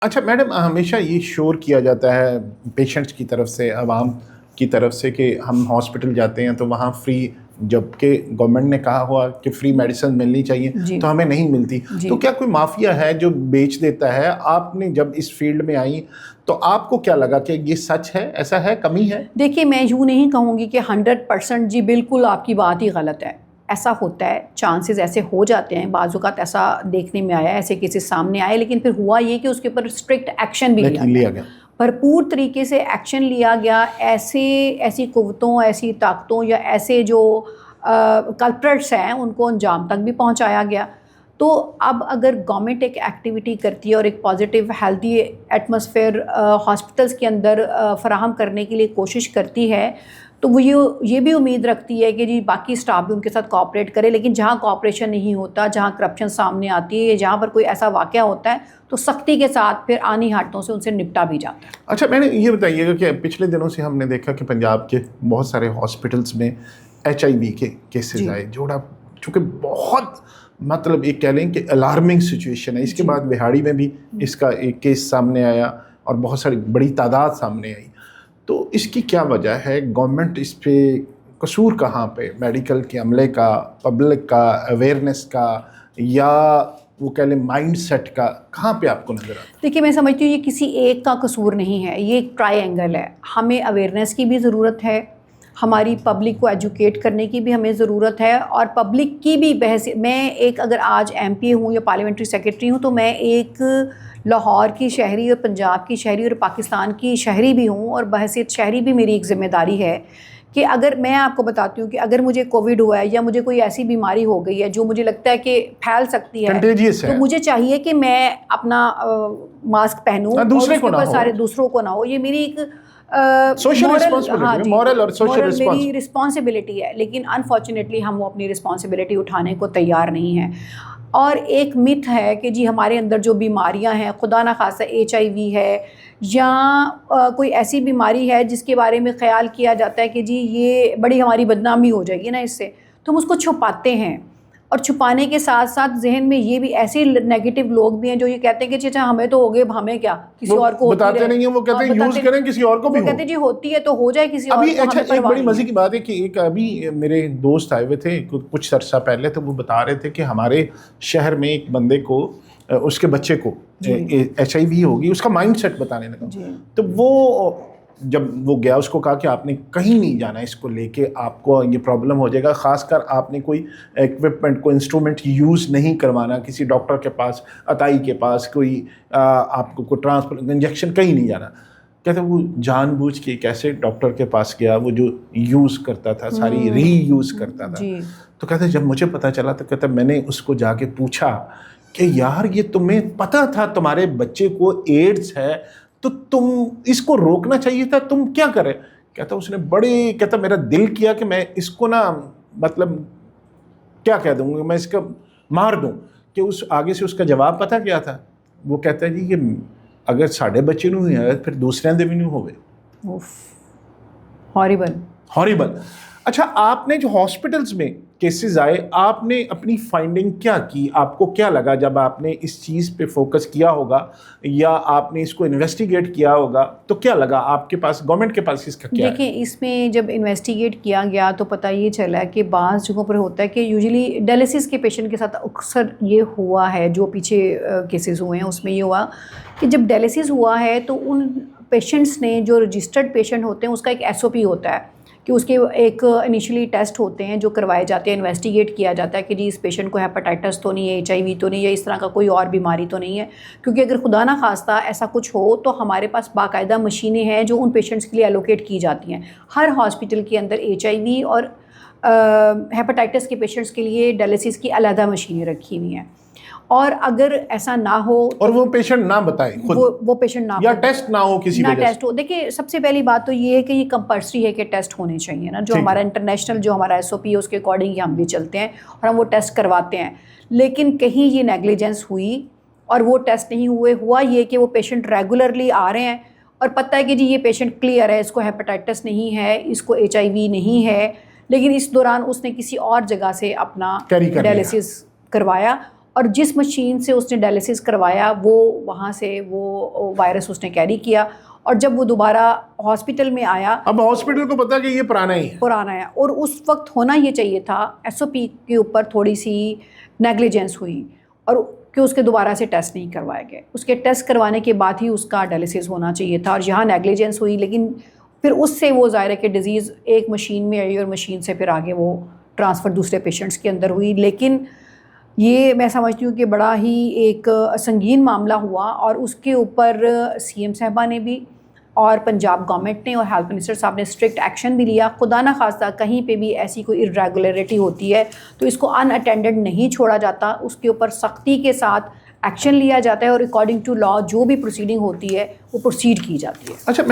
اچھا میڈم، ہمیشہ یہ شور کیا جاتا ہے پیشنٹس کی طرف سے، عوام کی طرف سے، کہ ہم ہاسپٹل جاتے ہیں تو وہاں فری، جب کہ گورنمنٹ نے کہا ہوا کہ فری میڈیسن ملنی چاہیے تو ہمیں نہیں ملتی. تو کیا کوئی مافیا ہے جو بیچ دیتا ہے؟ آپ نے جب اس فیلڈ میں آئی تو آپ کو کیا لگا کہ یہ سچ ہے، ایسا ہے، کمی ہے؟ دیکھیے میں یوں نہیں کہوں گی کہ 100% جی بالکل آپ کی بات ہی غلط ہے. ایسا ہوتا ہے، چانسز ایسے ہو جاتے ہیں، بعض اوقات ایسا دیکھنے میں آیا، ایسے کیسز سامنے آئے، لیکن پھر ہوا یہ کہ اس کے اوپر اسٹرکٹ ایکشن بھی لیا گیا، بھرپور طریقے سے ایکشن لیا گیا. ایسی قوتوں، ایسی طاقتوں یا ایسے جو کلپریٹس ہیں ان کو انجام تک بھی پہنچایا گیا. تو اب اگر گورنمنٹ ایک ایکٹیویٹی کرتی ہے اور ایک پازیٹیو ہیلدی ایٹماسفیئر ہاسپٹلس کے اندر فراہم کرنے کے لیے کوشش کرتی ہے، تو وہ یہ بھی امید رکھتی ہے کہ جی باقی اسٹاف بھی ان کے ساتھ کوآپریٹ کرے. لیکن جہاں کوآپریشن نہیں ہوتا، جہاں کرپشن سامنے آتی ہے، جہاں پر کوئی ایسا واقعہ ہوتا ہے تو سختی کے ساتھ پھر آنی ہاتھوں سے ان سے نپٹا بھی جاتا ہے. اچھا میں نے یہ بتائیے گا کہ پچھلے دنوں سے ہم نے دیکھا کہ پنجاب کے بہت سارے ہاسپٹلس میں HIV کے کیسز آئے، جوڑا چونکہ بہت مطلب ایک کہہ لیں کہ الارمنگ سچویشن ہے. اس کے بعد بہاڑی میں بھی اس کا ایک کیس سامنے آیا اور بہت ساری بڑی تعداد سامنے آئی. تو اس کی کیا وجہ ہے؟ گورنمنٹ اس پہ قصور کہاں پہ؟ میڈیکل کے عملے کا، پبلک کا، اویئرنیس کا، یا وہ کہہ لیں مائنڈ سیٹ کا، کہاں پہ آپ کو نظر آتا ہے؟ دیکھیے میں سمجھتی ہوں یہ کسی ایک کا قصور نہیں ہے، یہ ایک ٹرائی اینگل ہے. ہمیں اویئرنیس کی بھی ضرورت ہے، ہماری پبلک کو ایجوکیٹ کرنے کی بھی ہمیں ضرورت ہے، اور پبلک کی بھی بحث. میں ایک اگر آج MP ہوں یا پارلیمنٹری سیکرٹری ہوں تو میں ایک لاہور کی شہری اور پنجاب کی شہری اور پاکستان کی شہری بھی ہوں، اور بحیثیت شہری بھی میری ایک ذمہ داری ہے کہ اگر میں آپ کو بتاتی ہوں کہ اگر مجھے کووڈ ہوا ہے یا مجھے کوئی ایسی بیماری ہو گئی ہے جو مجھے لگتا ہے کہ پھیل سکتی ہے، تو مجھے چاہیے کہ میں اپنا ماسک پہنوں اور اس کے اوپر سارے دوسروں کو نہ ہو. یہ میری ایک میری رسپانسبلٹی ہے. لیکن انفارچونیٹلی ہم وہ اپنی رسپانسبلٹی اٹھانے کو تیار نہیں ہیں. اور ایک متھ ہے کہ جی ہمارے اندر جو بیماریاں ہیں، خدا نہ خاصہ HIV ہے یا کوئی ایسی بیماری ہے جس کے بارے میں خیال کیا جاتا ہے کہ جی یہ بڑی ہماری بدنامی ہو جائے گی نا اس سے، تو ہم اس کو چھپاتے ہیں. اور چھپانے کے ساتھ ساتھ ذہن میں یہ بھی ایسے نیگیٹو لوگ بھی ہیں جو یہ کہتے ہیں کہ اچھا ہمیں تو ہو گئے، ہمیں کیا، کسی اور کو بتاتے نہیں ہیں. وہ کہتے ہیں یوز کریں کسی اور کو بھی، وہ کہتے ہیں جی ہوتی ہے تو ہو جائے کسی اور کو. اچھا ایک بڑی مزے کی بات ہے کہ ایک ابھی میرے دوست آئے ہوئے تھے کچھ عرصہ پہلے، تو وہ بتا رہے تھے کہ ہمارے شہر میں ایک بندے کو، اس کے بچے کو HIV ہوگی، اس کا مائنڈ سیٹ بتانے لگا. تو وہ جب وہ گیا، اس کو کہا کہ آپ نے کہیں نہیں جانا اس کو لے کے، آپ کو یہ پرابلم ہو جائے گا، خاص کر آپ نے کوئی ایکوپمنٹ، کوئی انسٹرومنٹ یوز نہیں کروانا، کسی ڈاکٹر کے پاس، عطائی کے پاس، کوئی آپ کو کوئی ٹرانسپلانٹ انجیکشن، کہیں نہیں جانا. کہتے وہ جان بوجھ کے کیسے ڈاکٹر کے پاس گیا، وہ جو یوز کرتا تھا ساری ری یوز کرتا تھا. تو کہتے جب مجھے پتہ چلا تو کہتا میں نے اس کو جا کے پوچھا کہ یار یہ تمہیں پتہ تھا تمہارے بچے کو ایڈز ہے تو تم اس کو روکنا چاہیے تھا، تم کیا کرے؟ کہتا اس نے کہتا میرا دل کیا کہ میں اس کو نا مطلب کیا کہہ دوں گا، میں اس کا مار دوں. کہ اس آگے سے اس کا جواب پتہ کیا تھا؟ وہ کہتا ہے جی کہ اگر ساڈے بچے نوں ہوئی ہے پھر دوسرے دے بھی نہیں ہوئے. ہاریبل. اچھا آپ نے جو ہاسپٹلس میں کیسز آئے، آپ نے اپنی فائنڈنگ کیا کی؟ آپ کو کیا لگا جب آپ نے اس چیز پہ فوکس کیا ہوگا یا آپ نے اس کو انویسٹیگیٹ کیا ہوگا تو کیا لگا آپ کے پاس، گورنمنٹ کے پاس اس کا کیا ہے؟ دیکھیں اس میں جب انویسٹیگیٹ کیا گیا تو پتہ یہ چلا کہ بعض جگہوں پر ہوتا ہے کہ یوزلی ڈائلسس کے پیشنٹ کے ساتھ اکثر یہ ہوا ہے، جو پیچھے کیسز ہوئے ہیں اس میں یہ ہوا کہ جب ڈائلسس ہوا ہے تو ان پیشنٹس نے، جو رجسٹرڈ پیشنٹ ہوتے ہیں، اس کا ایک SOP ہوتا ہے کہ اس کے ایک انیشلی ٹیسٹ ہوتے ہیں جو کروائے جاتے ہیں، انویسٹیگیٹ کیا جاتا ہے کہ جی اس پیشنٹ کو ہیپاٹائٹس تو نہیں ہے، HIV تو نہیں ہے، اس طرح کا کوئی اور بیماری تو نہیں ہے. کیونکہ اگر خدا نہ خواستہ ایسا کچھ ہو تو ہمارے پاس باقاعدہ مشینیں ہیں جو ان پیشنٹس کے لیے ایلوکیٹ کی جاتی ہیں. ہر ہاسپٹل کے اندر HIV اور ہیپاٹائٹس کے پیشنٹس کے لیے ڈائلسس کی علیحدہ مشینیں رکھی ہوئی ہیں. اور اگر ایسا نہ ہو اور وہ پیشنٹ نہ بتائے خود، وہ پیشنٹ نہ یا ٹیسٹ نہ ہو کسی وجہ سے، ٹیسٹ ہو. دیکھیے سب سے پہلی بات تو یہ ہے کہ یہ کمپلسری ہے کہ ٹیسٹ ہونے چاہیے نا، جو ہمارا انٹرنیشنل جو ہمارا SOP ہے اس کے اکارڈنگ ہم بھی چلتے ہیں اور ہم وہ ٹیسٹ کرواتے ہیں. لیکن کہیں یہ نیگلیجنس ہوئی اور وہ ٹیسٹ نہیں ہوئے، ہوا یہ کہ وہ پیشنٹ ریگولرلی آ رہے ہیں اور پتہ ہے کہ جی یہ پیشنٹ کلیئر ہے، اس کو ہیپاٹائٹس نہیں ہے، اس کو HIV نہیں ہے، لیکن اس دوران اس نے کسی اور جگہ سے اپنا ڈائلسس کروایا اور جس مشین سے اس نے ڈائلیسس کروایا وہ وہاں سے وہ وائرس اس نے کیری کیا، اور جب وہ دوبارہ ہاسپٹل میں آیا، اب ہاسپٹل کو پتا کہ یہ پرانا ہی ہے، پرانا ہے، اور اس وقت ہونا یہ چاہیے تھا ایس او پی کے اوپر تھوڑی سی نیگلیجنس ہوئی، اور کہ اس کے دوبارہ سے ٹیسٹ نہیں کروائے گئے، اس کے ٹیسٹ کروانے کے بعد ہی اس کا ڈائلیسس ہونا چاہیے تھا، اور یہاں نیگلیجنس ہوئی، لیکن پھر اس سے وہ ظاہر ہے کہ ڈیزیز ایک مشین میں آئی اور مشین سے پھر آگے وہ ٹرانسفر دوسرے پیشنٹس کے اندر ہوئی۔ لیکن یہ میں سمجھتی ہوں کہ بڑا ہی ایک سنگین معاملہ ہوا، اور اس کے اوپر سی ایم صاحبہ نے بھی اور پنجاب گورنمنٹ نے اور ہیلتھ منسٹر صاحب نے اسٹرکٹ ایکشن بھی لیا۔ خدا نہ خواستہ کہیں پہ بھی ایسی کوئی ارریگولیرٹی ہوتی ہے تو اس کو ان اٹینڈڈ نہیں چھوڑا جاتا، اس کے اوپر سختی کے ساتھ ایکشن لیا جاتا ہے، اور اکارڈنگ ٹو لا جو بھی پروسیڈنگ ہوتی ہے وہ پروسیڈ کی جاتی ہے۔ اچھا